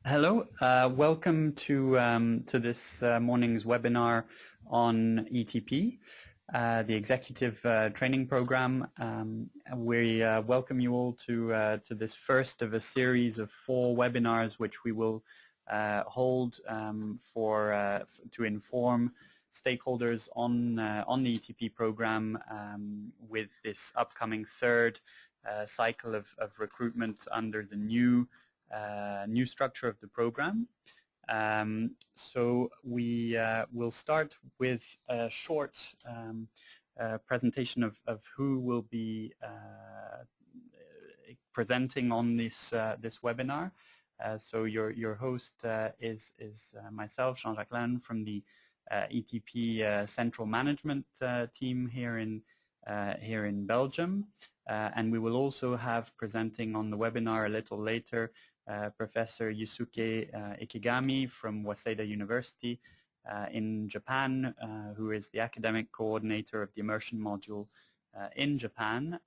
Hello, welcome to this morning's webinar on ETP, the Executive Training Program. We welcome you all to this first of a series of 4 webinars which we will hold to inform stakeholders on the ETP program with this upcoming third cycle of recruitment under the new structure of the program. So we will start with a short presentation of who will be presenting on this webinar. So your host is myself, Jean-Jacques Lannes, from the ETP Central Management team here in Belgium. And we will also have presenting on the webinar a little later Professor Jusuke Ikegami from Waseda University in Japan, who is the academic coordinator of the immersion module in Japan,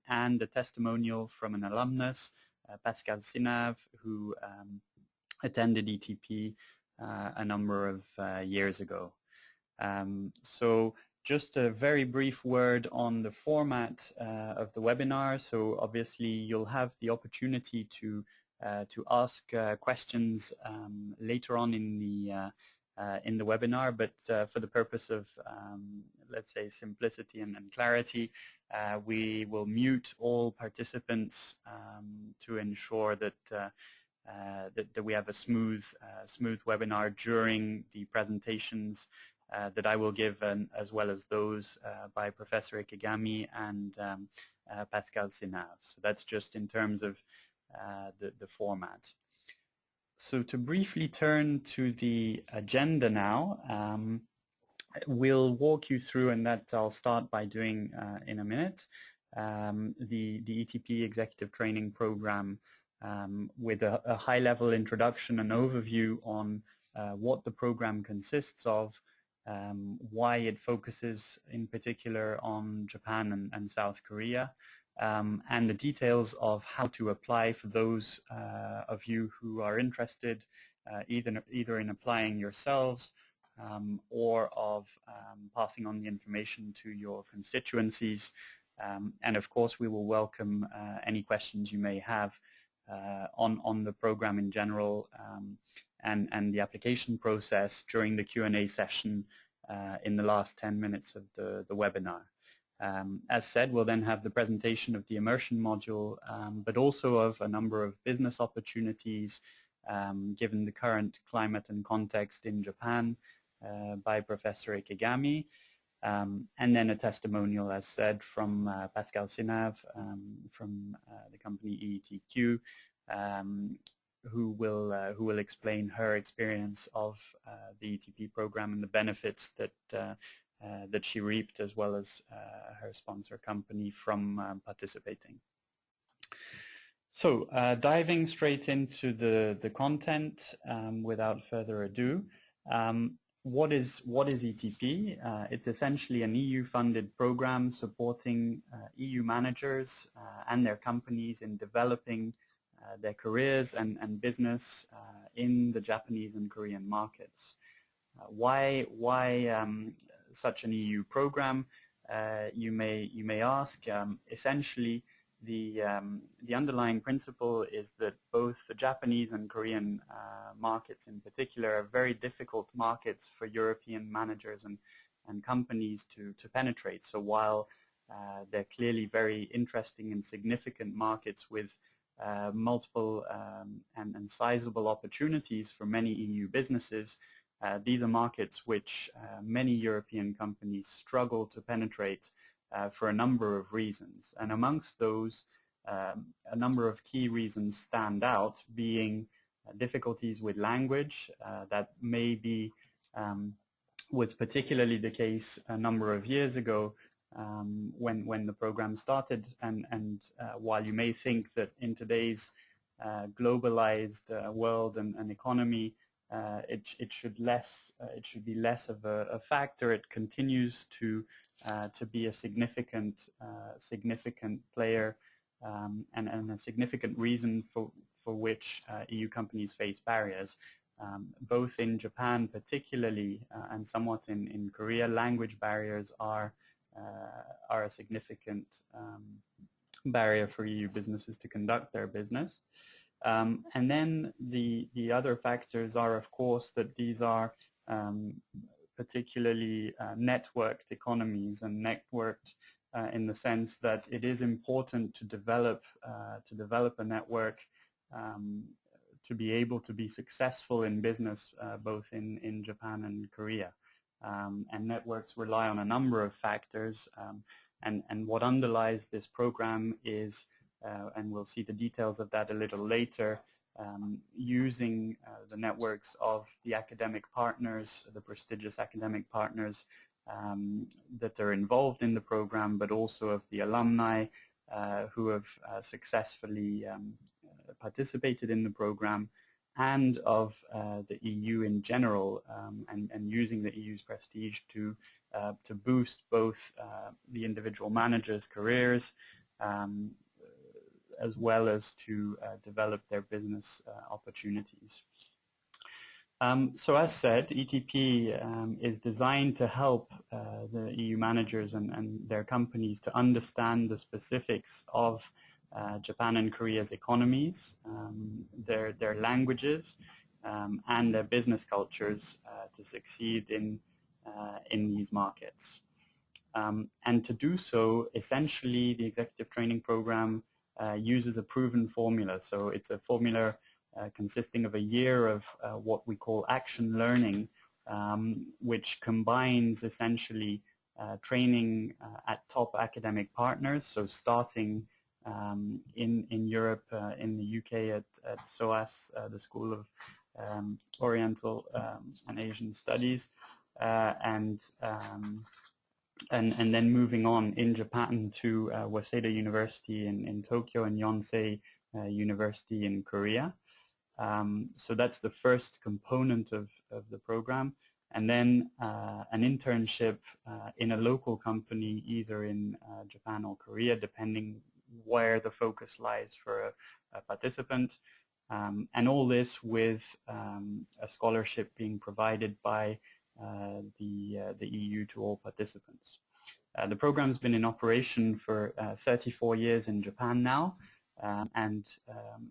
and a testimonial from an alumnus, Pascal Sinav, who attended ETP a number of years ago. So just a very brief word on the format of the webinar. So obviously you'll have the opportunity to ask questions later on in the webinar, but for the purpose of let's say simplicity and clarity, we will mute all participants to ensure that that we have a smooth webinar during the presentations that I will give, as well as those by Professor Ikegami and Pascal Sinav. So that's just in terms of the format. So to briefly turn to the agenda now, we'll walk you through, and that I'll start by doing in a minute, the ETP Executive Training Program with a high-level introduction and overview on what the program consists of, why it focuses in particular on Japan and South Korea, and the details of how to apply for those of you who are interested either in applying yourselves or of passing on the information to your constituencies. And of course we will welcome any questions you may have on the program in general and the application process during the Q&A session in the last 10 minutes of the webinar. As said, we'll then have the presentation of the immersion module, but also of a number of business opportunities given the current climate and context in Japan by Professor Ikegami, and then a testimonial, as said, from Pascal Sinav from the company EETQ, who will explain her experience of the ETP program and the benefits that she reaped, as well as her sponsor company, from participating. So diving straight into the content, without further ado, what is ETP? It's essentially an EU-funded program supporting EU managers and their companies in developing their careers and business in the Japanese and Korean markets. Why such an EU program? You may ask. Essentially, the underlying principle is that both the Japanese and Korean markets in particular are very difficult markets for European managers and companies to penetrate. So while they're clearly very interesting and significant markets with multiple and sizable opportunities for many EU businesses, these are markets which many European companies struggle to penetrate for a number of reasons. And amongst those, a number of key reasons stand out, being difficulties with language. That may be was particularly the case a number of years ago when the program started, and while you may think that in today's globalized world and economy it should be less of a factor, it continues to be a significant player and a significant reason for for which EU companies face barriers. Both in Japan particularly and somewhat in Korea, language barriers are a significant barrier for EU businesses to conduct their business. And then the other factors are, of course, that these are particularly networked economies, and networked in the sense that it is important to develop a network to be able to be successful in business both in Japan and Korea. And networks rely on a number of factors, and what underlies this program is, and we'll see the details of that a little later, using the networks of the academic partners, the prestigious academic partners that are involved in the program, but also of the alumni who have successfully participated in the program, and of the EU in general, and using the EU's prestige to boost both the individual managers' careers as well as to develop their business opportunities. So as said, ETP is designed to help the EU managers and their companies to understand the specifics of Japan and Korea's economies, their languages, and their business cultures to succeed in these markets. And to do so, essentially, the executive training program uses a proven formula. So it's a formula consisting of a year of what we call action learning, which combines essentially training at top academic partners, so starting in Europe, in the UK at SOAS, the School of Oriental and Asian Studies, and then moving on in Japan to Waseda University in Tokyo and Yonsei University in Korea. So that's the first component of the program. And then an internship in a local company, either in Japan or Korea, depending where the focus lies for a participant. And all this with a scholarship being provided by the EU to all participants. The program's been in operation for 34 years in Japan now, and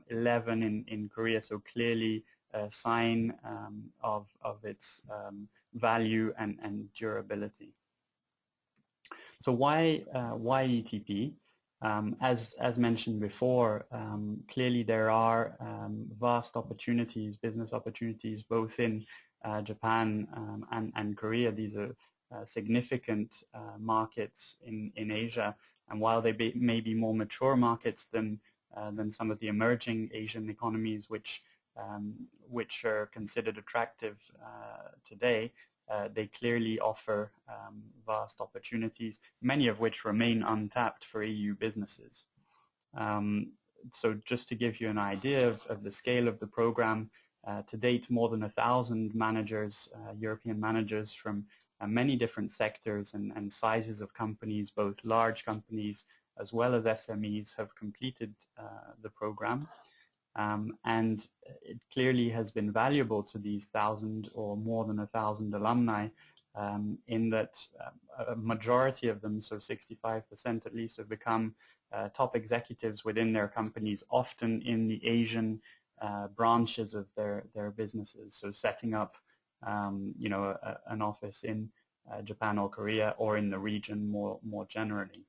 11 in Korea, so clearly a sign of its value and durability. So why ETP? As mentioned before, clearly there are vast opportunities, business opportunities, both in Japan and Korea. These are significant markets in Asia, and while they may be more mature markets than some of the emerging Asian economies, which are considered attractive today, they clearly offer vast opportunities, many of which remain untapped for EU businesses. So just to give you an idea of the scale of the program, to date more than 1,000 managers, European managers from many different sectors and sizes of companies, both large companies as well as SMEs, have completed the program. And it clearly has been valuable to these 1,000 or more than 1,000 alumni, in that a majority of them, so 65% at least, have become top executives within their companies, often in the Asian branches of their businesses. So setting up an office in Japan or Korea, or in the region more generally.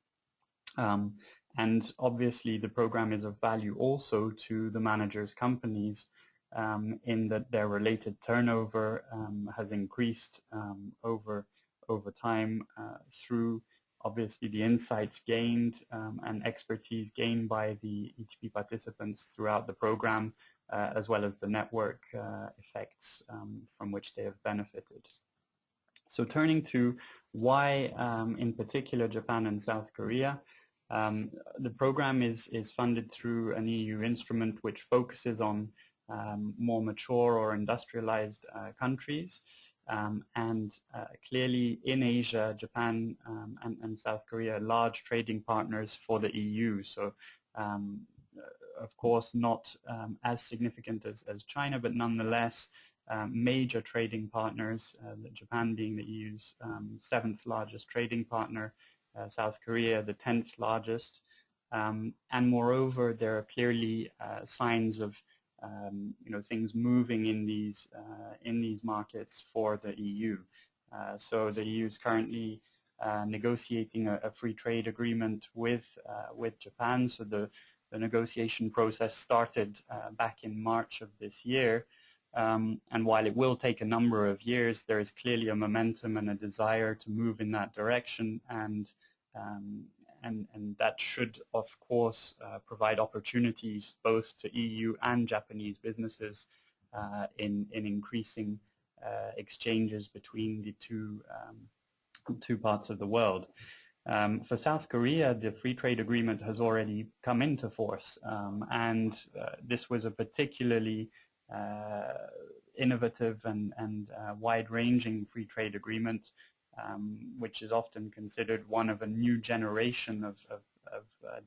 And obviously the program is of value also to the managers' companies, in that their related turnover has increased over time through obviously the insights gained and expertise gained by the ETP participants throughout the program, as well as the network effects from which they have benefited. So turning to why in particular Japan and South Korea, the program is funded through an EU instrument which focuses on more mature or industrialized countries, and clearly in Asia, Japan and South Korea are large trading partners for the EU. So of course, not as significant as China, but nonetheless major trading partners, Japan being the EU's 7th largest trading partner, South Korea the 10th largest, and moreover there are clearly signs of things moving in these markets for the EU. So the EU is currently negotiating a free trade agreement with Japan. So the negotiation process started back in March of this year. And while it will take a number of years, there is clearly a momentum and a desire to move in that direction, and that should, of course, provide opportunities both to EU and Japanese businesses in increasing exchanges between the two parts of the world. For South Korea, the free trade agreement has already come into force, and this was a particularly innovative and wide-ranging free trade agreement, which is often considered one of a new generation of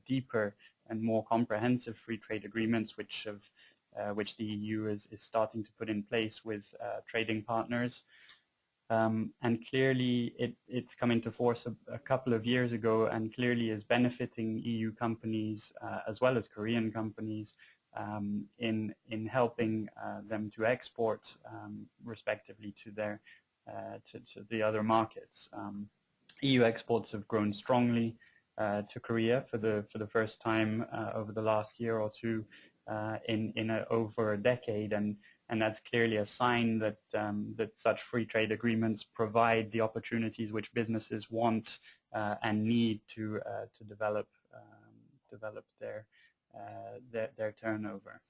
deeper and more comprehensive free trade agreements, which the EU is starting to put in place with trading partners. And clearly it's come into force a couple of years ago, and clearly is benefiting EU companies as well as Korean companies in helping them to export respectively to the other markets. EU exports have grown strongly to Korea for the first time over the last year or two in over a decade, and that's clearly a sign that such free trade agreements provide the opportunities which businesses want and need to develop their turnover.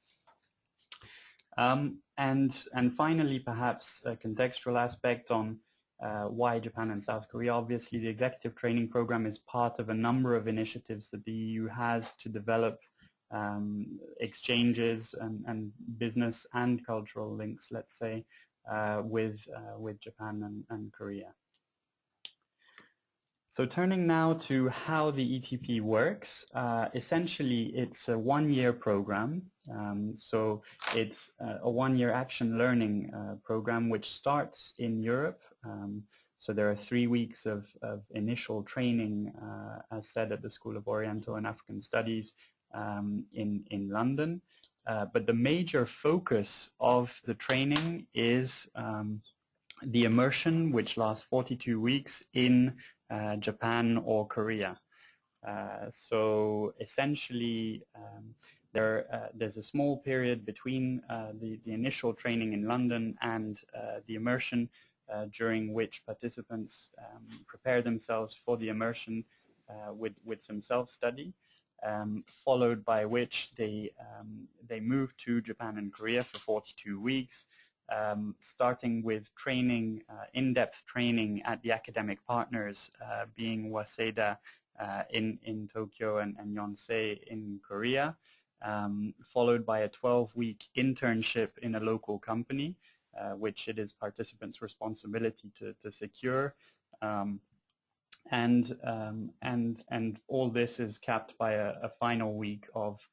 And finally, perhaps a contextual aspect on why Japan and South Korea. Obviously, the executive training program is part of a number of initiatives that the EU has to develop exchanges and business and cultural links, let's say, with Japan and Korea. So turning now to how the ETP works, essentially it's a one-year program. So it's a one-year action learning program which starts in Europe. So there are 3 weeks of initial training, as said, at the School of Oriental and African Studies in London. But the major focus of the training is the immersion, which lasts 42 weeks in Japan or Korea. So essentially there's a small period between the initial training in London and the immersion, during which participants prepare themselves for the immersion with some self-study, followed by which they move to Japan and Korea for 42 weeks, starting with training, in-depth training at the academic partners, being Waseda in Tokyo and Yonsei in Korea, followed by a 12-week internship in a local company, which it is participants' responsibility to secure. And all this is capped by a final week of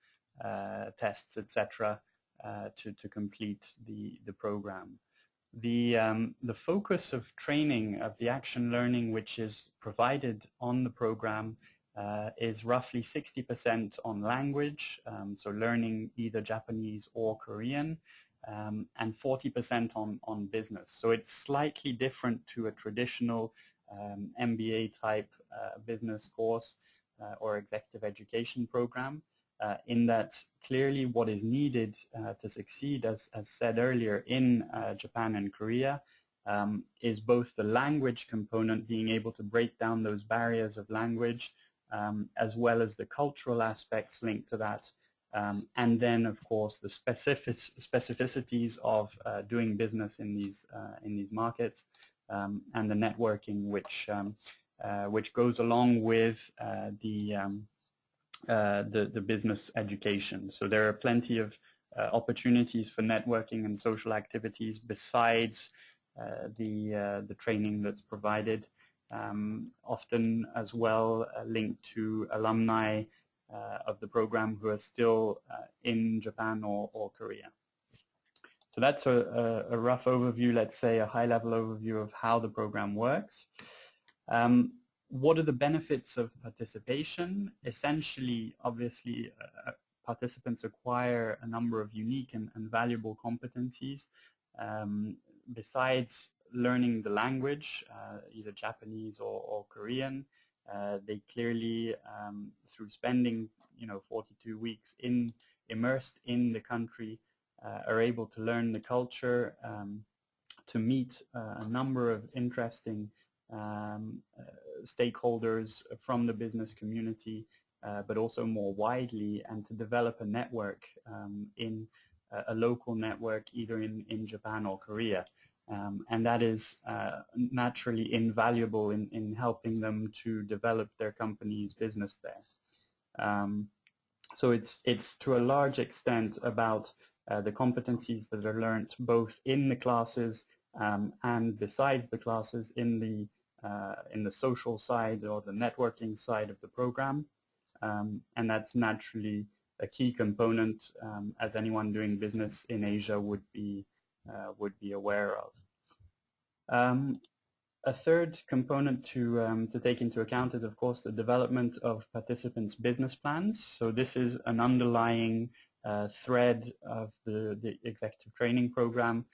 tests, etc., to complete the program. The focus of training, of the action learning which is provided on the program, is roughly 60% on language, so learning either Japanese or Korean, and 40% on business. So it's slightly different to a traditional MBA type business course or executive education program, in that clearly what is needed to succeed, as said earlier, in Japan and Korea, is both the language component, being able to break down those barriers of language, as well as the cultural aspects linked to that, and then of course the specificities of doing business in these markets, and the networking which goes along with the business education. So there are plenty of opportunities for networking and social activities besides the training that's provided, often as well linked to alumni of the program who are still in Japan or Korea. So that's a rough overview, let's say a high-level overview of how the program works. What are the benefits of participation? Essentially, obviously, participants acquire a number of unique and valuable competencies. Besides learning the language, either Japanese or Korean, they clearly, through spending 42 weeks immersed in the country, are able to learn the culture, to meet a number of interesting stakeholders from the business community, but also more widely, and to develop a network in a local network either in Japan or Korea. And that is naturally invaluable in helping them to develop their company's business there. So it's to a large extent about the competencies that are learned both in the classes and besides the classes in the social side or the networking side of the program, and that's naturally a key component, as anyone doing business in Asia would be aware of. A third component to take into account is, of course, the development of participants' business plans. So this is an underlying thread of the executive training program,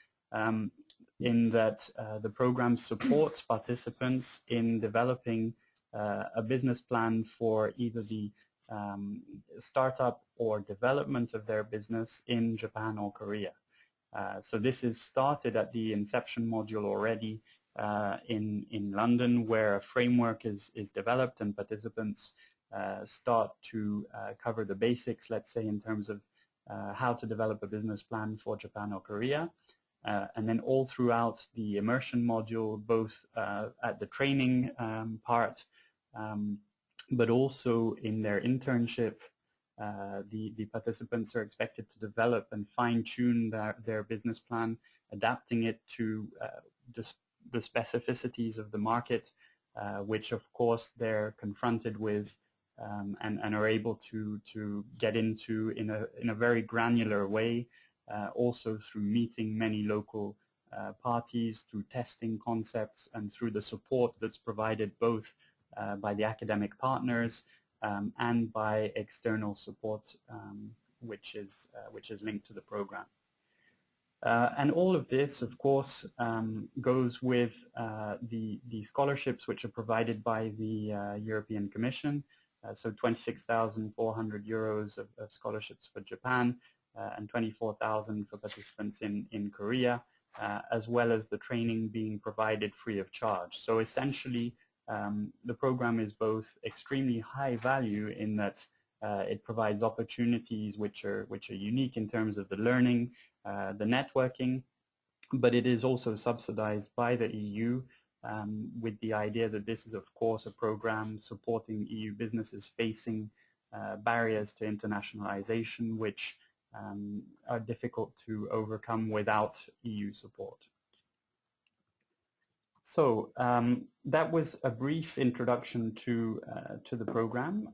in that the program supports participants in developing a business plan for either the startup or development of their business in Japan or Korea. So this is started at the inception module already in London, where a framework is developed and participants start to cover the basics, let's say, in terms of how to develop a business plan for Japan or Korea. And then all throughout the immersion module, both at the training part, but also in their internship, the participants are expected to develop and fine-tune their business plan, adapting it to the specificities of the market, which of course they're confronted with and are able to get into in a very granular way, also through meeting many local parties, through testing concepts, and through the support that's provided both by the academic partners and by external support, which is linked to the program. And all of this, of course, goes with the scholarships which are provided by the European Commission. So 26,400 euros of scholarships for Japan, and 24,000 for participants in Korea, as well as the training being provided free of charge. So essentially, the program is both extremely high value in that it provides opportunities which are unique in terms of the learning, the networking, but it is also subsidized by the EU, with the idea that this is, of course, a program supporting EU businesses facing barriers to internationalization, which are difficult to overcome without EU support. So that was a brief introduction to the program.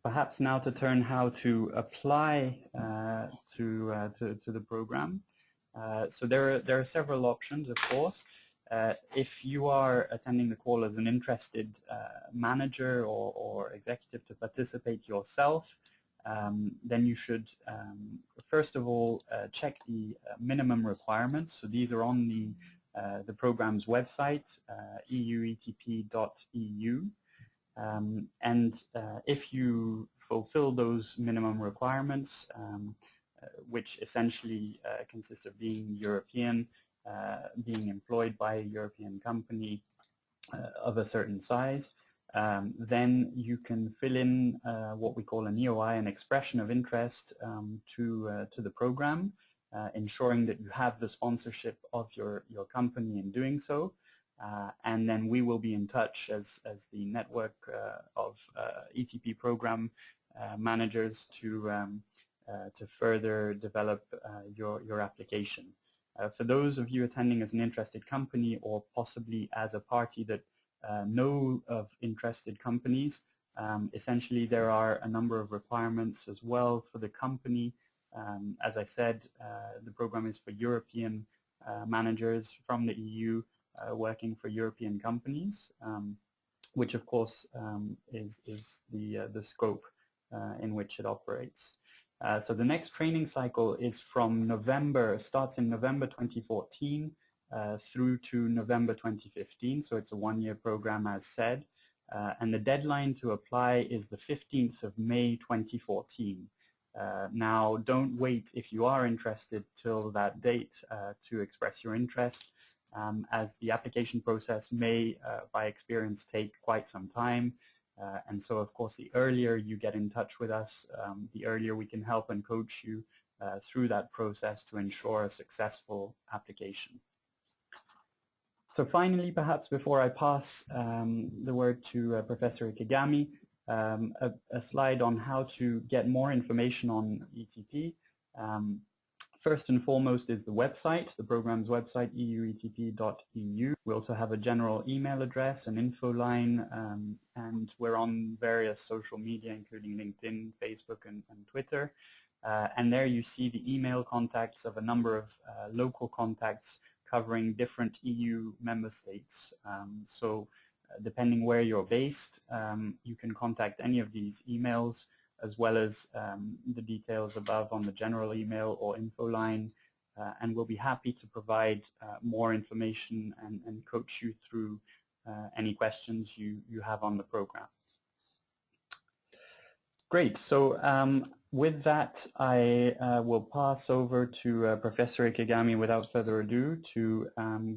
Perhaps now to turn how to apply to the program. So there are several options, of course. If you are attending the call as an interested manager or executive to participate yourself, then you should first of all check the minimum requirements. So these are on the program's website, euetp.eu, and if you fulfill those minimum requirements, which essentially consists of being European, being employed by a European company of a certain size, then you can fill in what we call an EOI, an expression of interest, to the program, ensuring that you have the sponsorship of your company in doing so, and then we will be in touch as the network of ETP program managers to further develop your application. For those of you attending as an interested company or possibly as a party that know of interested companies, Essentially, there are a number of requirements as well for the company. As I said, the program is for European managers from the EU working for European companies, which of course is the scope in which it operates. So the next training cycle is from starts in November 2014 through to November 2015, so it's a one-year program as said. And the deadline to apply is the 15th of May 2014. Now, don't wait if you are interested till that date to express your interest, as the application process may, by experience, take quite some time. And so, of course, the earlier you get in touch with us, the earlier we can help and coach you through that process to ensure a successful application. So finally, perhaps before I pass the word to Professor Ikegami, a slide on how to get more information on ETP. First and foremost is the website, the program's website, euetp.eu. We also have a general email address, an info line, and we're on various social media, including LinkedIn, Facebook, and Twitter. And there you see the email contacts of a number of local contacts covering different EU member states. So depending where you're based, you can contact any of these emails, as well as the details above on the general email or info line, and we'll be happy to provide more information and coach you through any questions you have on the program. Great. So with that, I will pass over to Professor Ikegami without further ado to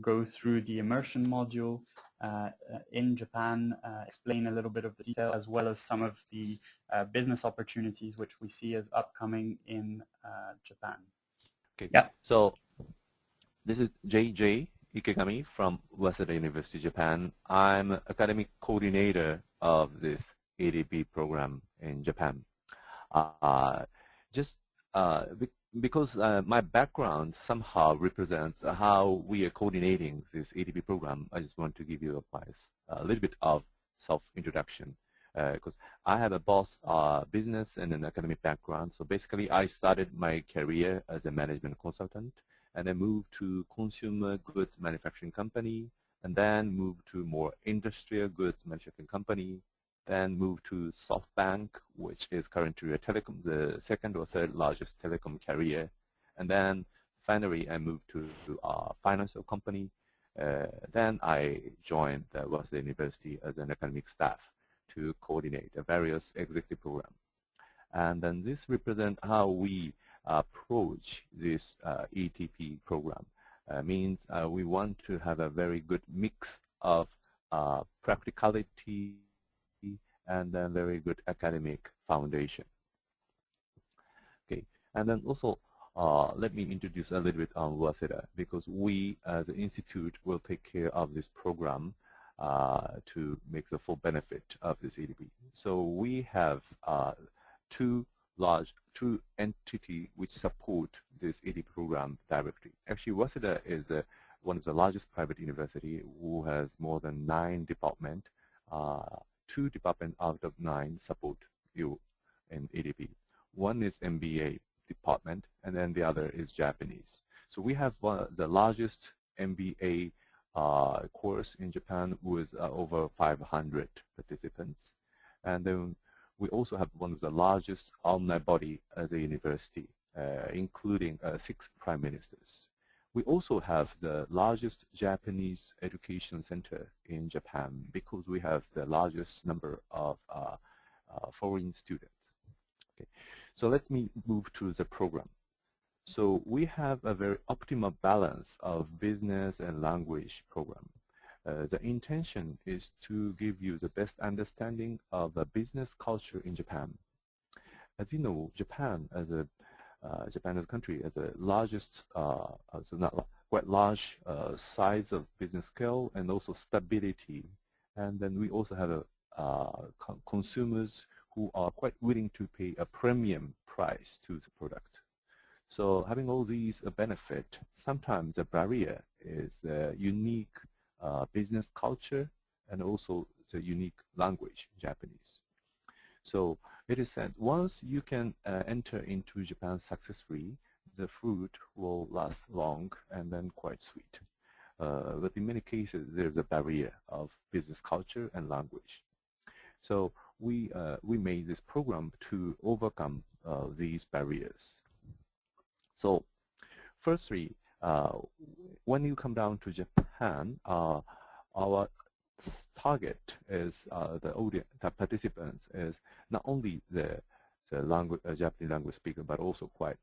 go through the immersion module in Japan, explain a little bit of the detail, as well as some of the business opportunities which we see as upcoming in Japan. Okay. Yeah. So this is J.J. Ikegami from Waseda University, Japan. I'm academic coordinator of this ETP program in Japan. Because my background somehow represents how we are coordinating this ETP program, I just want to give you a little bit of self-introduction, because I have a both business and an academic background. So basically, I started my career as a management consultant, and I moved to consumer goods manufacturing company, and then moved to more industrial goods manufacturing company, then moved to SoftBank, which is currently the second or third largest telecom carrier, and then finally I moved to a financial company. Then I joined Waseda University as an academic staff to coordinate a various executive program. And then this represents how we approach this ETP program. Means we want to have a very good mix of practicality and then very good academic foundation. Okay, and then also let me introduce a little bit on Waseda, because we as an institute will take care of this program to make the full benefit of this ETP. So we have two entities which support this ETP program directly. Actually, Waseda is one of the largest private university who has more than 9 departments. 2 departments out of 9 support you in ETP. One is MBA department, and then the other is Japanese. So we have the largest MBA course in Japan with over 500 participants. And then we also have one of the largest alumni body as a university, including 6 prime ministers. We also have the largest Japanese education center in Japan, because we have the largest number of foreign students. Okay. So let me move to the program. So we have a very optimal balance of business and language program. The intention is to give you the best understanding of the business culture in Japan. As you know, Japan as a country as the largest, quite large size of business scale and also stability. And then we also have consumers who are quite willing to pay a premium price to the product. So having all these benefit, sometimes the barrier is unique business culture and also the unique language, Japanese. So it is said once you can enter into Japan successfully, the fruit will last long and then quite sweet. But in many cases, there's a barrier of business culture and language. So we made this program to overcome these barriers. So firstly, when you come down to Japan, our target is the participants is not only the language, Japanese language speaker, but also quite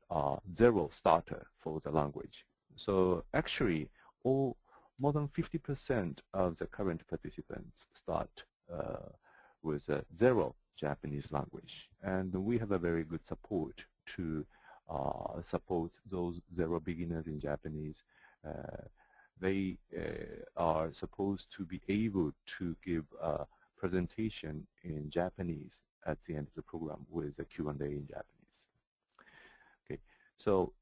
zero starter for the language. So actually, more than 50% of the current participants start with zero Japanese language, and we have a very good support to support those zero beginners in Japanese. They are supposed to be able to give a presentation in Japanese at the end of the program with a Q&A in Japanese. Okay, so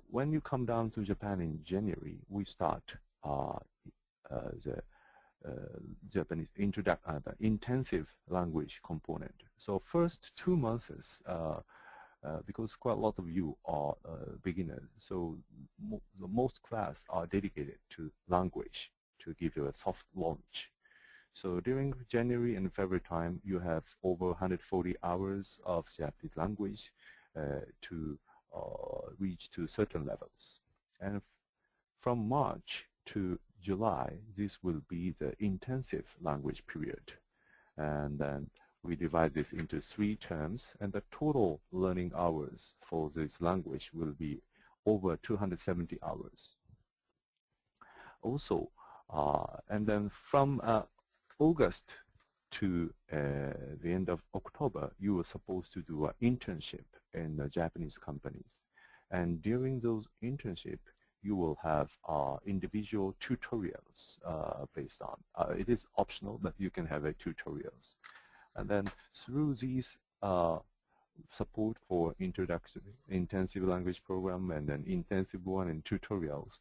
when you come down to Japan in January, we start the Japanese the intensive language component. So first 2 months, because quite a lot of you are beginners, so most class are dedicated to language to give you a soft launch. So during January and February time, you have over 140 hours of Japanese language to reach to certain levels. And from March to July, this will be the intensive language period. And then we divide this into 3 terms, and the total learning hours for this language will be over 270 hours. Also, and then from August to the end of October, you were supposed to do an internship in the Japanese companies. And during those internships, you will have individual tutorials based on. It is optional, but you can have tutorials. And then through these support for introduction, intensive language program, and then intensive one and tutorials,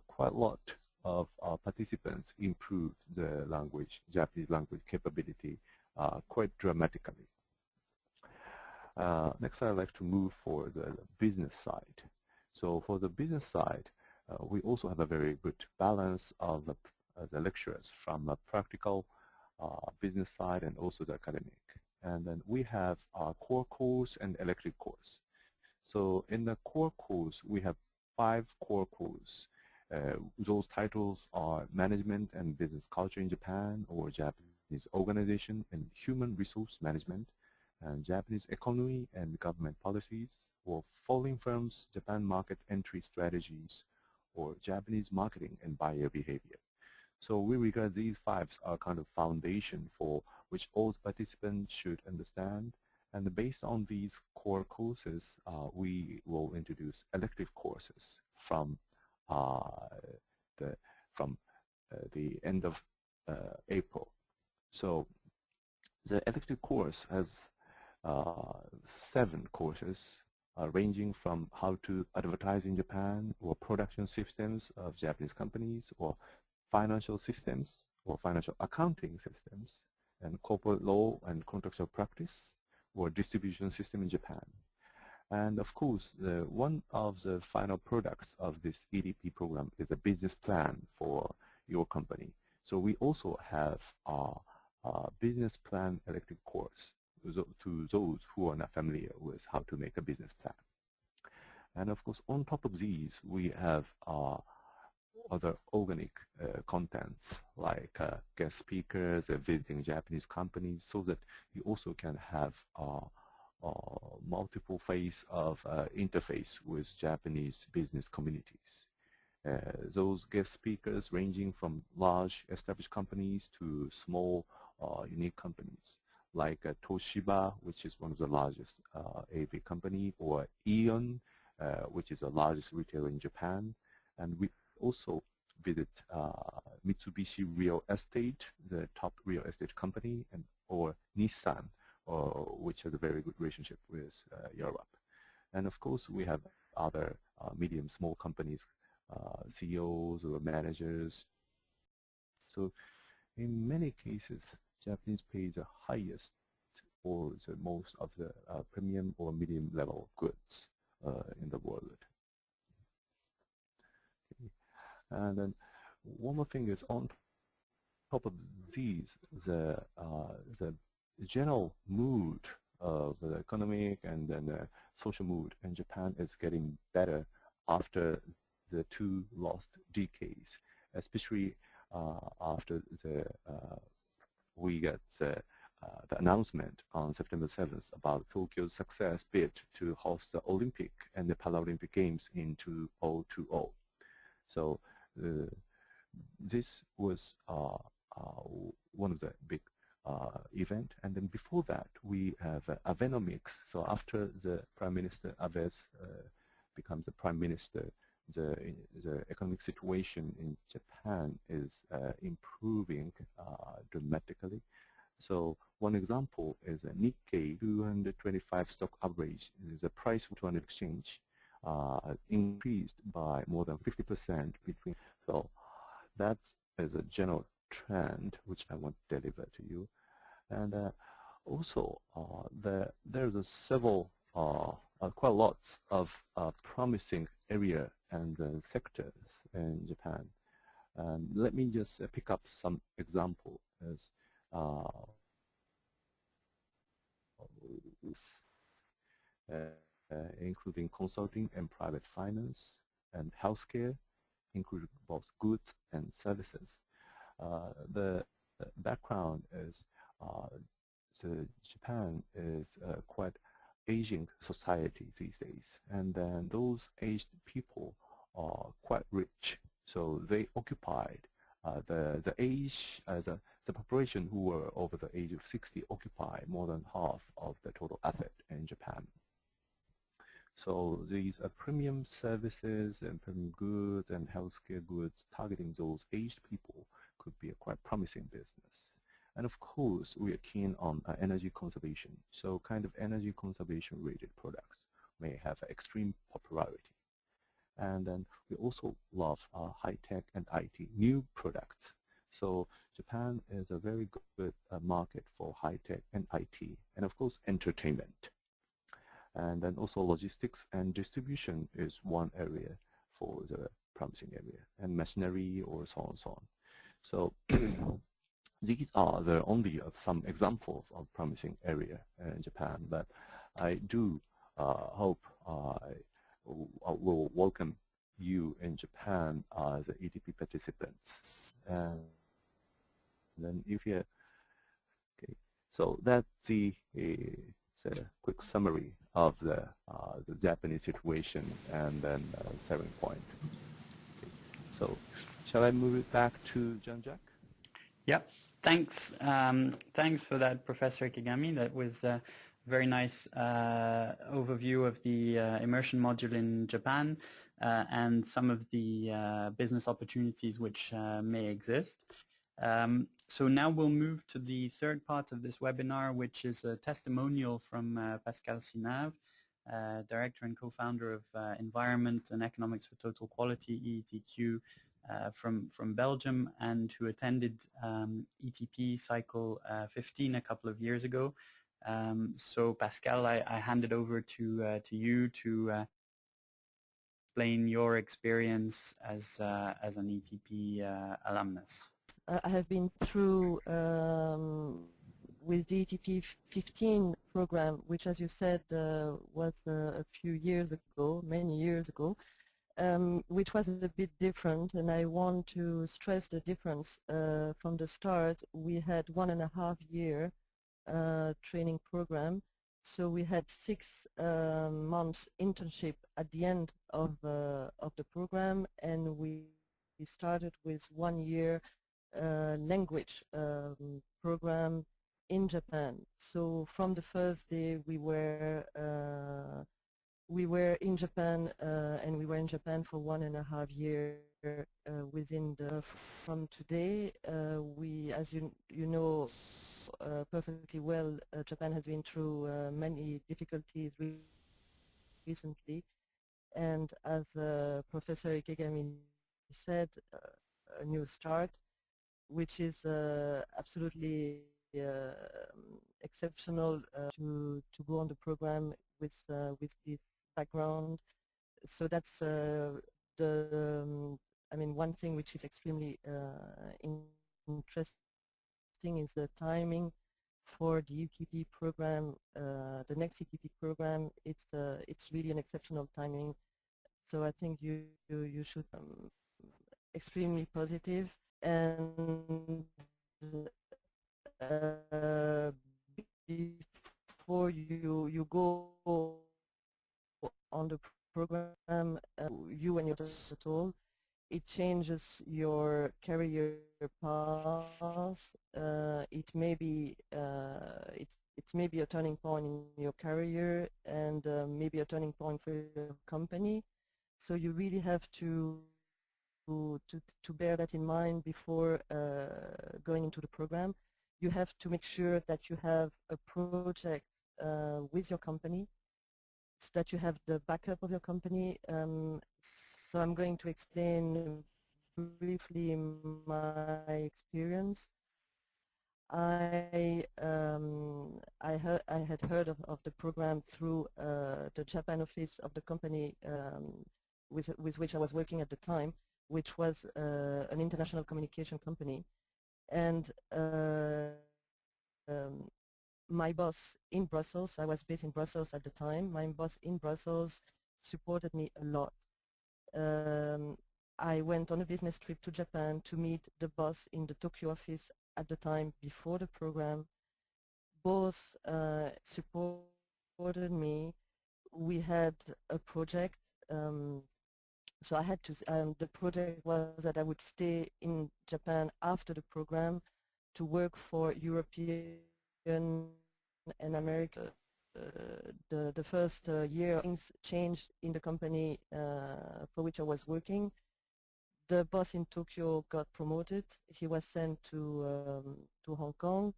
quite a lot of participants improved the language, Japanese language capability quite dramatically. Next, I'd like to move for the business side. So for the business side, we also have a very good balance of the lecturers from a practical business side and also the academic. And then we have our core course and elective course. So in the core course, we have 5 core courses. Those titles are Management and Business Culture in Japan, or Japanese Organization and Human Resource Management, and Japanese Economy and Government Policies, or Foreign Firms, Japan Market Entry Strategies, or Japanese Marketing and Buyer Behavior. So we regard these 5 are kind of foundation for which all participants should understand. And based on these core courses, we will introduce elective courses from the end of April. So the elective course has 7 courses ranging from how to advertise in Japan, or production systems of Japanese companies, or financial systems, or financial accounting systems, and corporate law and contractual practice, or distribution system in Japan. And of course, one of the final products of this ETP program is a business plan for your company. So we also have a business plan elective course to those who are not familiar with how to make a business plan. And of course, on top of these, we have other organic contents like guest speakers, visiting Japanese companies, so that you also can have multiple phase of interface with Japanese business communities. Those guest speakers ranging from large established companies to small unique companies like Toshiba, which is one of the largest AV company, or Aeon, which is the largest retailer in Japan. And we also visit Mitsubishi Real Estate, the top real estate company, and or Nissan, which has a very good relationship with Europe. And of course, we have other medium, small companies, CEOs or managers. So in many cases, Japanese pay the highest for the most of the premium or medium level goods in the world. Okay. And then one more thing is on top of these, the general mood of the economic and then the social mood in Japan is getting better after the 2 lost decades, especially after we get the announcement on September 7th about Tokyo's success bid to host the Olympic and the Paralympic Games in 2020. So this was one of the big event, and then before that we have Abenomics. So after the Prime Minister Abe becomes the Prime Minister, the economic situation in Japan is improving dramatically. So one example is a Nikkei 225 stock average. The price for 200 exchange increased by more than 50% between. So that is a general trend which I want to deliver to you. And also there's several quite lots of promising area and sectors in Japan. And let me just pick up some examples as including consulting and private finance and healthcare, including both goods and services. The background is Japan is quite aging society these days, and then those aged people are quite rich, so they occupied the age the population who were over the age of 60 occupy more than half of the total asset in Japan. So these premium services and premium goods and healthcare goods targeting those aged people could be a quite promising business. And of course, we are keen on energy conservation. So kind of energy conservation related products may have extreme popularity. And then we also love high-tech and IT, new products. So Japan is a very good market for high-tech and IT, and of course entertainment. And then also logistics and distribution is one area for the promising area, and machinery or so on and so on. So these are the only some examples of promising area in Japan, but I do hope I will welcome you in Japan as ETP participants. And then if you, okay, so that's the quick summary of the Japanese situation and then selling point. Okay. So shall I move it back to Jean-Jacques? Yeah, thanks. Thanks for that, Professor Ikegami. That was a very nice overview of the immersion module in Japan and some of the business opportunities which may exist. So now we'll move to the third part of this webinar, which is a testimonial from Pascal Sinave, Director and Co-founder of Environment and Economics for Total Quality, EETQ, from Belgium, and who attended ETP Cycle 15 a couple of years ago. So Pascal, I hand it over to you to explain your experience as an ETP alumnus. I have been through with the ETP 15 program, which, as you said, was a few years ago, many years ago, which was a bit different, and I want to stress the difference. From the start, we had 1.5 year training program, so we had 6 months internship at the end of the program, and we started with 1 year language program in Japan. So from the first day we were in Japan, and we were in Japan for 1.5 years. Within from today, we, as you know perfectly well, Japan has been through many difficulties recently, and as Professor Ikegami said, a new start, which is absolutely exceptional to go on the program with this background. So that's I mean, one thing which is extremely interesting is the timing for the ETP program, the next ETP program. It's really an exceptional timing. So I think you should extremely positive, and before you go on the program, you and your at all, it changes your career path. It may be a turning point in your career, and maybe a turning point for your company. So you really have to bear that in mind before going into the program. You have to make sure that you have a project with your company, so that you have the backup of your company. So I'm going to explain briefly my experience. I had heard of the program through the Japan office of the company with which I was working at the time, which was an international communication company. And my boss in Brussels, I was based in Brussels at the time, my boss in Brussels supported me a lot. I went on a business trip to Japan to meet the boss in the Tokyo office at the time before the program. Both supported me. We had a project, so I had to, the project was that I would stay in Japan after the program to work for European and America. The first year, things changed in the company for which I was working. The boss in Tokyo got promoted. He was sent to Hong Kong.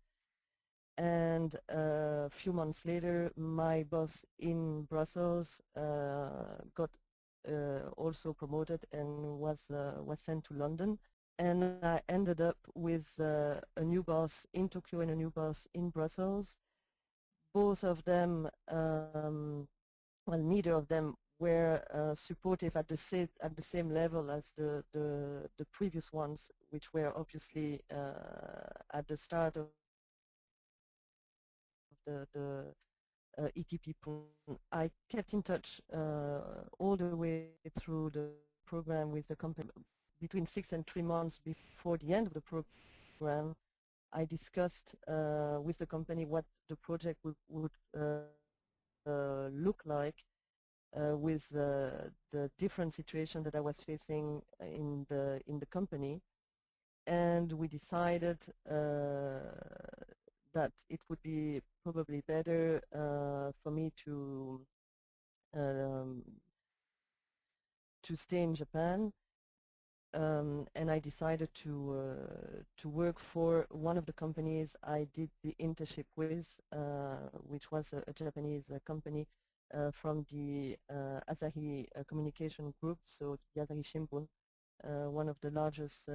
And a few months later, my boss in Brussels got also promoted and was sent to London. And I ended up with a new boss in Tokyo and a new boss in Brussels. Both of them, well, neither of them were supportive at the same level as the previous ones, which were obviously at the start of the ETP program. I kept in touch all the way through the program with the company. Between 6 and 3 months before the end of the program, I discussed with the company what the project would look like with the different situation that I was facing in the company, and we decided that it would be probably better for me to stay in Japan, and I decided to work for one of the companies I did the internship with, which was a Japanese company from the Asahi Communication Group, so the Asahi Shimbun, one of the largest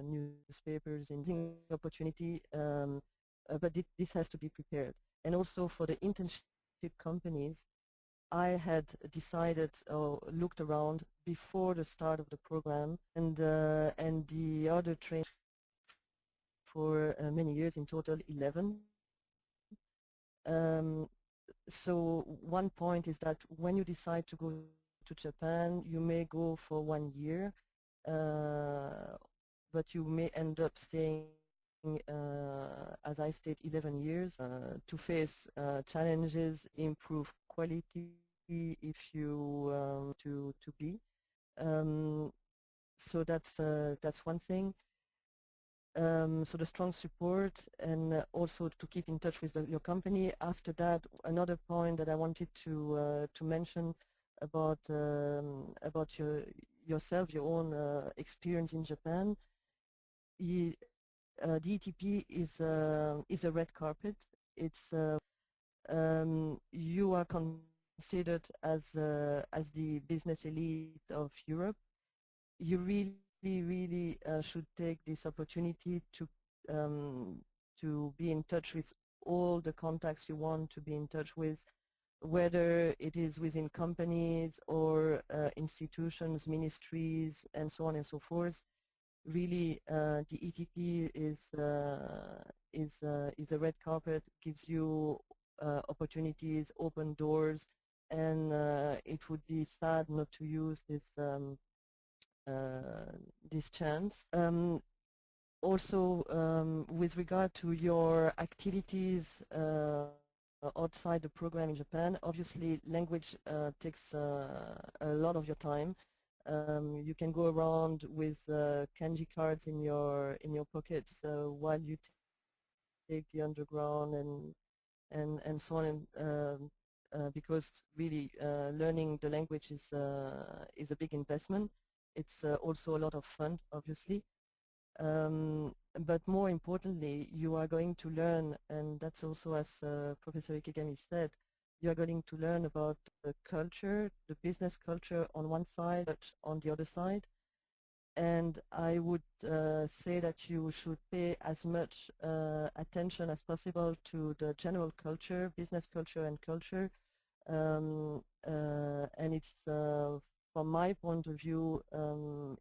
newspapers in the opportunity, but this has to be prepared. And also for the internship companies, I had decided or looked around before the start of the program, and the other trained for many years, in total 11. So one point is that when you decide to go to Japan, you may go for 1 year, but you may end up staying, as I stayed, 11 years to face challenges, improve quality if you to be. So that's one thing. So the strong support, and also to keep in touch with your company. After that, another point that I wanted to mention about yourself, your own experience in Japan. The ETP is a red carpet. It's you are considered as the business elite of Europe. You really should take this opportunity to to be in touch with all the contacts you want to be in touch with, whether it is within companies or institutions, ministries, and so on and so forth. Really, the ETP is a red carpet, gives you opportunities, open doors, and it would be sad not to use this chance. Also, with regard to your activities outside the program in Japan, obviously language takes a lot of your time. You can go around with kanji cards in your pockets while you take the underground and so on, and because really learning the language is a big investment. It's also a lot of fun, obviously. But more importantly, you are going to learn, and that's also as Professor Ikegami said, you are going to learn about the culture, the business culture on one side, but on the other side. And I would say that you should pay as much attention as possible to the general culture, business culture and culture. And it's, from my point of view,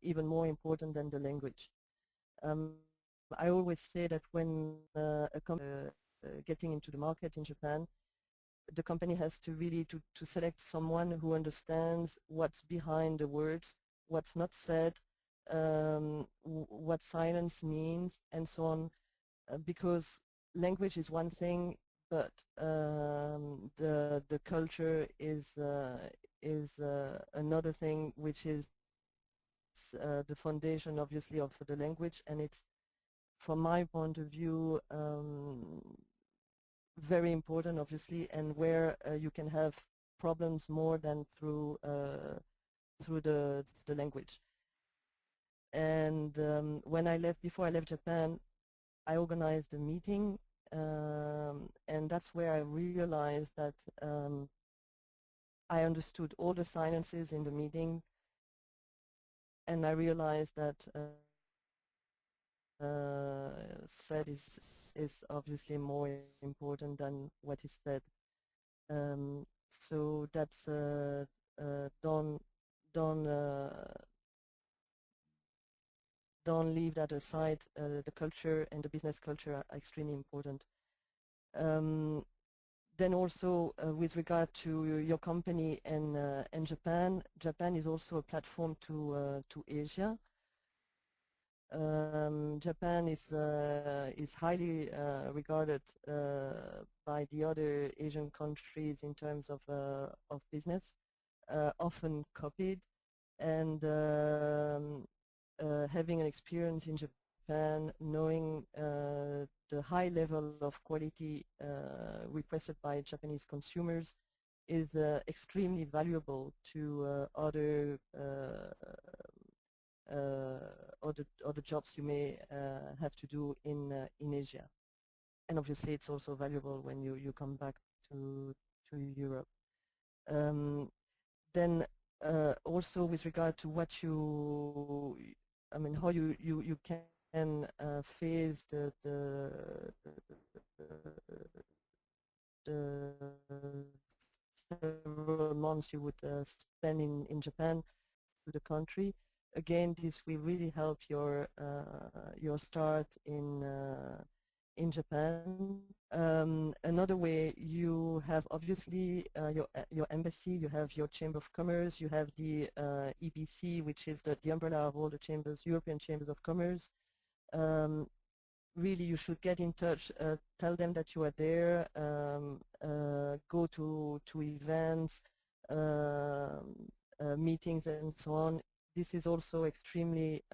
even more important than the language. I always say that when a company getting into the market in Japan, the company has to really to select someone who understands what's behind the words, what's not said, what silence means, and so on, because language is one thing, but the culture is another thing, which is the foundation, obviously, of the language, and it's, from my point of view, very important, obviously, and where you can have problems more than through the language. And before I left Japan, I organized a meeting, and that's where I realized that I understood all the silences in the meeting, and I realized that said is obviously more important than what is said. So that's don't leave that aside. The culture and the business culture are extremely important. Then also with regard to your company and Japan, Japan is also a platform to Asia. Japan is highly regarded by the other Asian countries in terms of business, often copied, and having an experience in Japan, knowing the high level of quality requested by Japanese consumers is extremely valuable to other jobs you may have to do in Asia. And obviously it's also valuable when you come back to Europe. Then also with regard to what how you can face the several months you would spend in Japan to the country. Again, this will really help your start in Japan. Another way, you have obviously your embassy, you have your Chamber of Commerce, you have the EBC, which is the umbrella of all the chambers, European Chambers of Commerce. Really, you should get in touch, tell them that you are there, go to events, meetings and so on. This is also extremely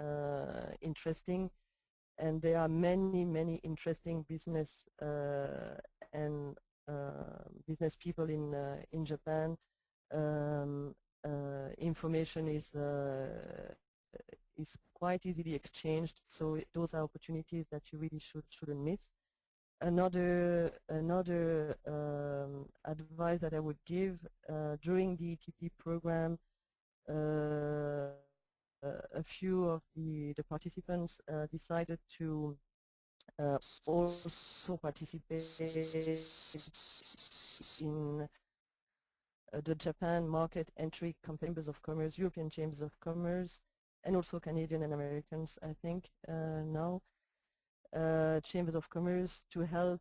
interesting, and there are many interesting business and business people in Japan. Information is quite easily exchanged, so those are opportunities that you really shouldn't miss. Another advice that I would give during the ETP program, a few of the participants decided to also participate in the Japan Market Entry Chambers of Commerce, European Chambers of Commerce, and also Canadian and Americans, I think, now. Chambers of Commerce to help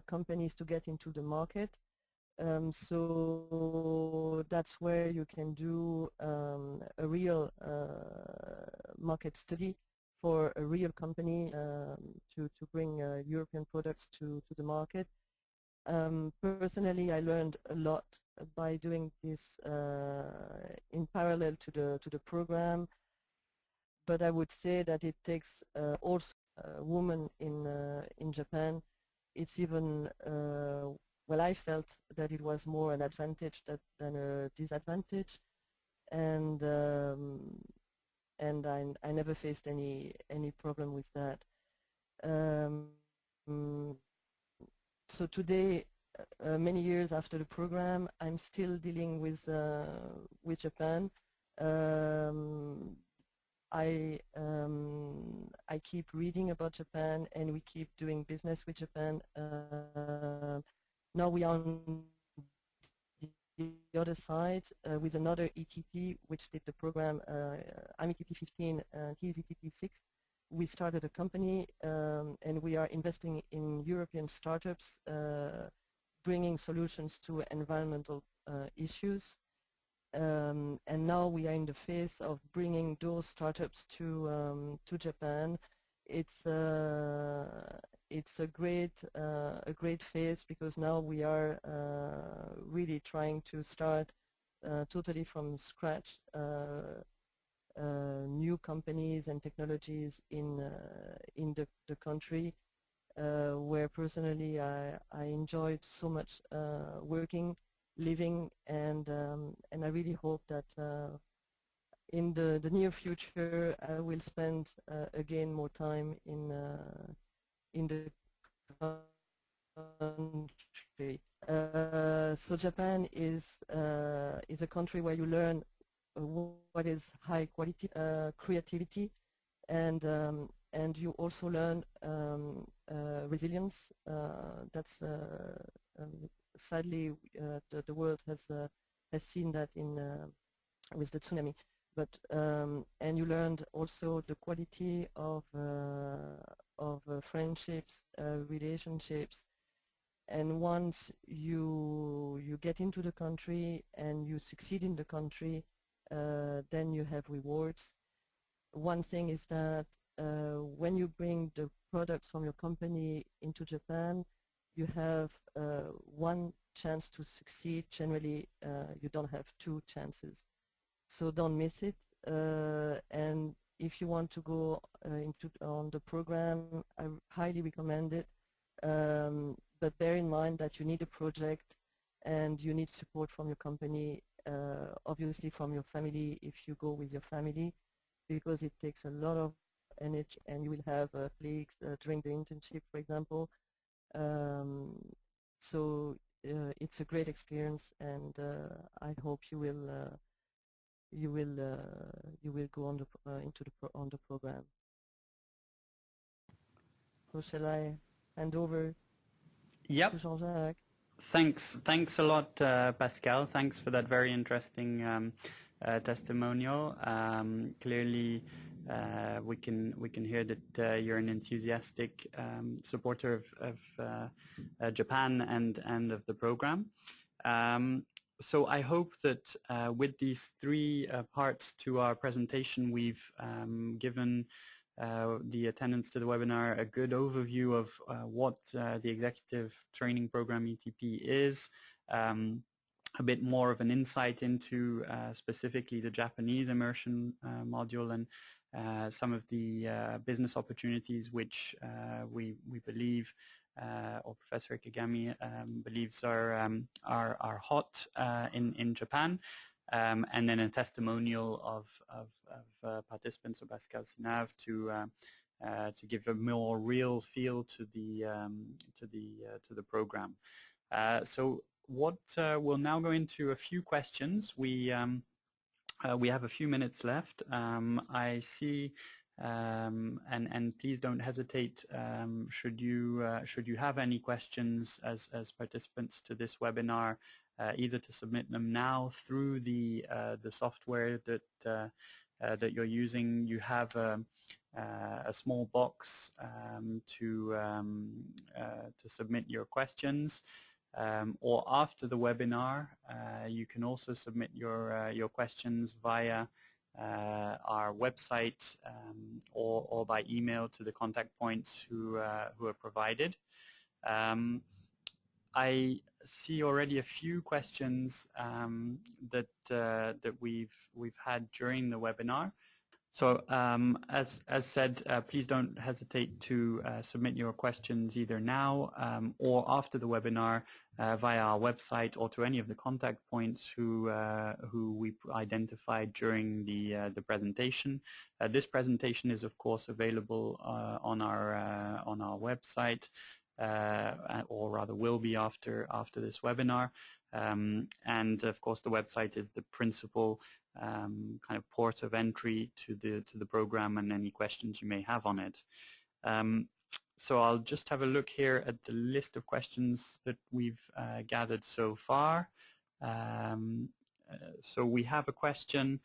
companies to get into the market. So that's where you can do a real market study for a real company to bring European products to the market. Personally, I learned a lot by doing this in parallel to the program, but I would say that it takes also a woman in Japan. It's even well, I felt that it was more an advantage than a disadvantage, and I never faced any problem with that. So today, many years after the program, I'm still dealing with Japan. I keep reading about Japan, and we keep doing business with Japan. Now we are on the other side with another ETP, which did the program. I'm ETP 15, he's ETP 6. We started a company, and we are investing in European startups, bringing solutions to environmental issues. And now we are in the phase of bringing those startups to Japan. It's a great phase, because now we are really trying to start totally from scratch new companies and technologies in the country, where personally I enjoyed so much working, living, and I really hope that in the near future I will spend again more time in the country. So Japan is a country where you learn what is high quality creativity, and you also learn resilience. That's sadly the world has seen that in with the tsunami. But and you learned also the quality of friendships, relationships, and once you get into the country and you succeed in the country, then you have rewards. One thing is that when you bring the products from your company into Japan, you have one chance to succeed. Generally, you don't have two chances. So don't miss it. And if you want to go on the program, I highly recommend it. But bear in mind that you need a project and you need support from your company, obviously from your family if you go with your family, because it takes a lot of energy, and you will have colleagues during the internship, for example. So it's a great experience, and I hope you will go on the program. So shall I hand over to Jean-Jacques? Thanks a lot, Pascal. Thanks for that very interesting testimonial. Clearly, we can hear that you're an enthusiastic supporter of Japan and of the program. So I hope that with these three parts to our presentation, we've given the attendants to the webinar a good overview of what the Executive Training Program ETP is, a bit more of an insight into specifically the Japanese immersion module, and some of the business opportunities which we believe, or Professor Ikegami believes are hot in Japan. And then a testimonial of participants of Pascal Sinav to give a more real feel to the program. So what we'll now go into a few questions. We have a few minutes left. I see and please don't hesitate should you have any questions as participants to this webinar, either to submit them now through the software that you're using. You have a small box to submit your questions, or after the webinar you can also submit your questions via our website or by email to the contact points who are provided. I see already a few questions that we've had during the webinar. So as said, please don't hesitate to submit your questions either now or after the webinar via our website or to any of the contact points who we identified during the presentation. This presentation is of course available on our website, or rather will be after this webinar. And of course the website is the principal kind of port of entry to the program and any questions you may have on it. So I'll just have a look here at the list of questions that we've gathered so far. So we have a question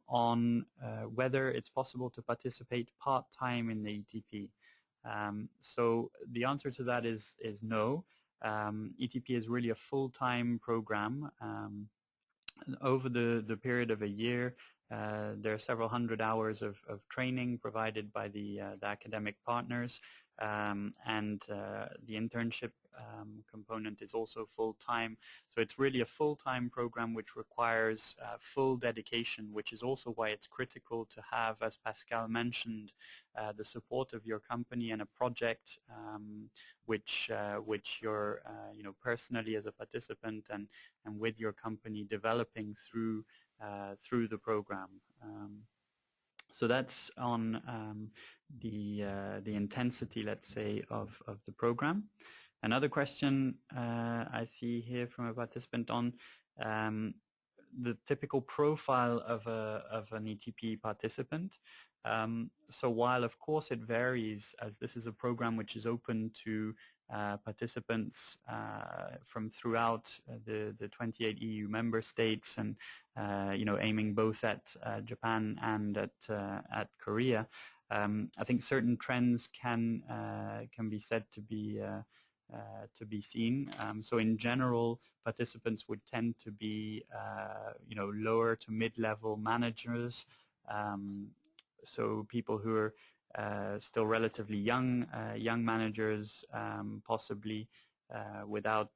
on whether it's possible to participate part-time in the ETP. So the answer to that is no. ETP is really a full-time program. Over the period of a year, there are several hundred hours of training provided by the academic partners, and the internship component is also full-time. So it's really a full-time program which requires full dedication, which is also why it's critical to have, as Pascal mentioned, the support of your company and a project which you're personally as a participant and with your company developing through the program. So that's on the intensity, let's say, of the program. Another question I see here from a participant on the typical profile of an ETP participant. So while of course it varies, as this is a program which is open to participants from throughout the 28 EU member states, and aiming both at Japan and at Korea, I think certain trends can be said to be seen. So in general, participants would tend to be lower to mid-level managers. So people who are still relatively young managers, possibly without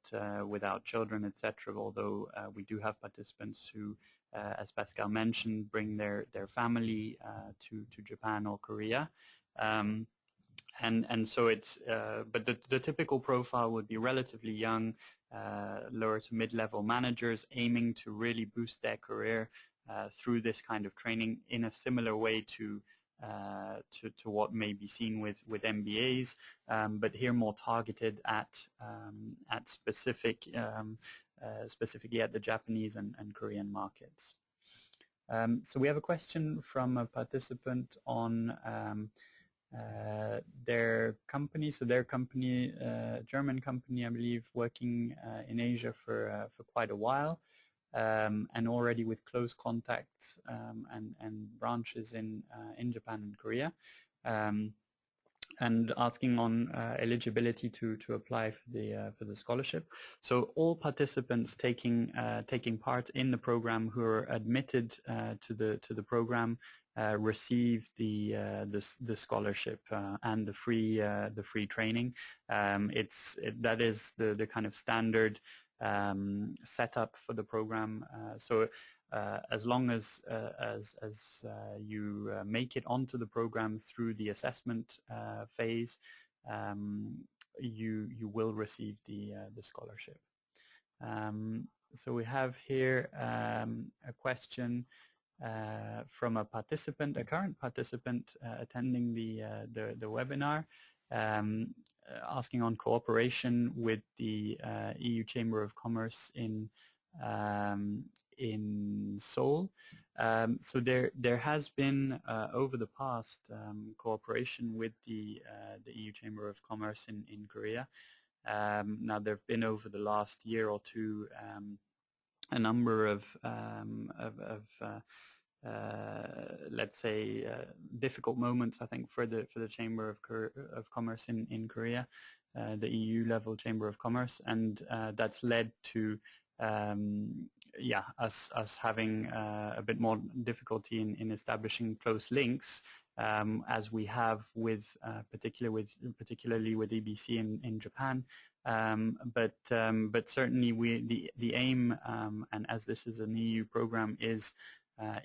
children, etc. Although we do have participants who, as Pascal mentioned, bring their family to Japan or Korea. And so it's, but the typical profile would be relatively young, lower to mid-level managers aiming to really boost their career through this kind of training in a similar way to what may be seen with MBAs, but here more targeted at specifically at the Japanese and Korean markets. So we have a question from a participant on their company. So their company, German company, I believe, working in Asia for quite a while, and already with close contacts and branches in Japan and Korea, and asking on eligibility to apply for the scholarship. So all participants taking part in the program who are admitted to the program receive the scholarship and the free training. That is the kind of standard setup for the program. So as long as you make it onto the program through the assessment phase, you will receive the scholarship. So we have here a question from a participant, a current participant attending the webinar, asking on cooperation with the EU Chamber of Commerce in Seoul. So there has been over the past cooperation with the EU Chamber of Commerce in Korea. Now there have been over the last year or two a number of let's say difficult moments, I think, for the Chamber of Commerce in Korea, the EU level Chamber of Commerce, and that's led to yeah, us having a bit more difficulty in establishing close links, as we have with particularly with EBC in Japan. But certainly the aim, and as this is an EU program, is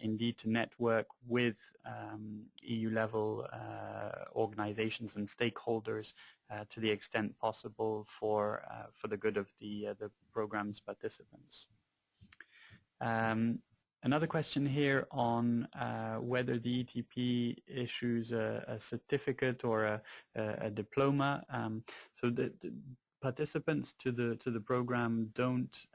indeed to network with EU-level organizations and stakeholders to the extent possible for the good of the program's participants. Another question here on whether the ETP issues a certificate or a diploma. So the participants to the program don't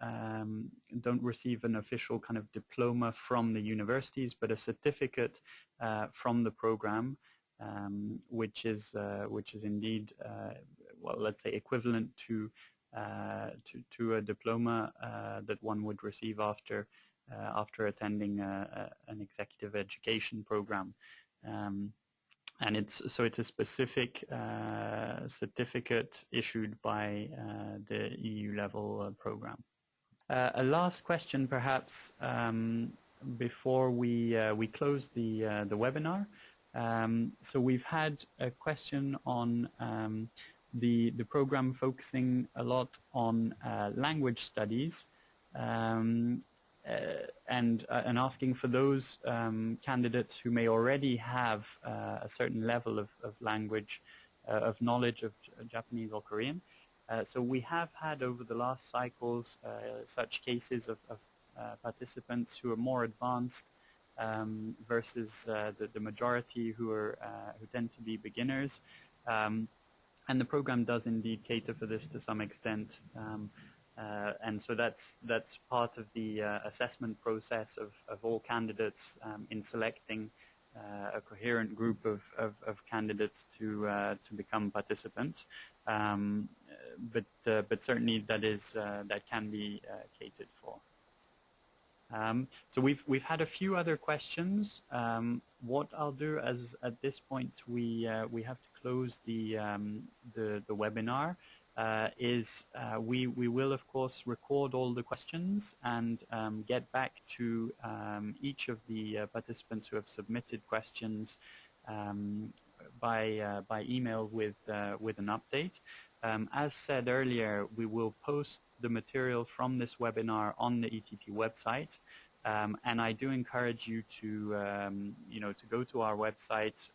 receive an official kind of diploma from the universities, but a certificate from the program, which is indeed well, let's say equivalent to a diploma that one would receive after attending an executive education program. And it's a specific certificate issued by the EU level program. A last question, perhaps, before we close the webinar. So we've had a question on the program focusing a lot on language studies. And asking for those candidates who may already have a certain level of language, of knowledge of Japanese or Korean. So we have had over the last cycles such cases of participants who are more advanced versus the majority who tend to be beginners. And the program does indeed cater for this to some extent. And so that's part of the assessment process of all candidates in selecting a coherent group of candidates to become participants. But certainly that can be catered for. So we've had a few other questions. What I'll do at this point we have to close the webinar. We will of course record all the questions and get back to each of the participants who have submitted questions by email with an update. As said earlier, we will post the material from this webinar on the ETP website, and I do encourage you to to go to our website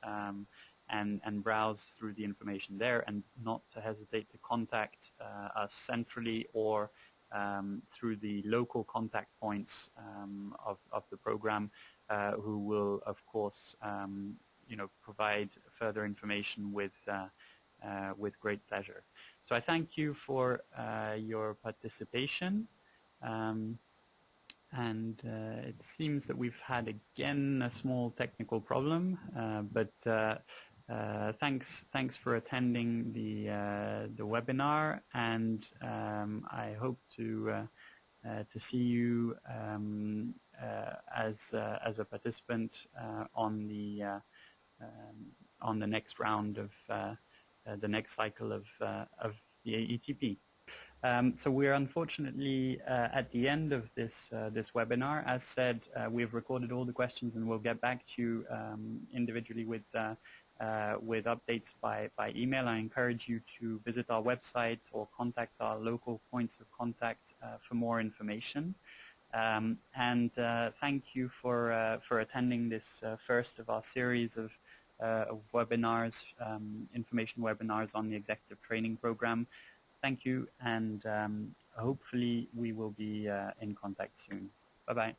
and browse through the information there, and not to hesitate to contact us centrally or through the local contact points of the program, who will of course provide further information with great pleasure. So I thank you for your participation, and it seems that we've had again a small technical problem, but thanks for attending the webinar, and I hope to see you as a participant on the next round of the next cycle of the ETP. So we're unfortunately at the end of this webinar. As said, we've recorded all the questions, and we'll get back to you individually with updates by email. I encourage you to visit our website or contact our local points of contact for more information. And thank you for attending this first of our series of webinars, information webinars on the Executive Training Program. Thank you, and hopefully we will be in contact soon. Bye-bye.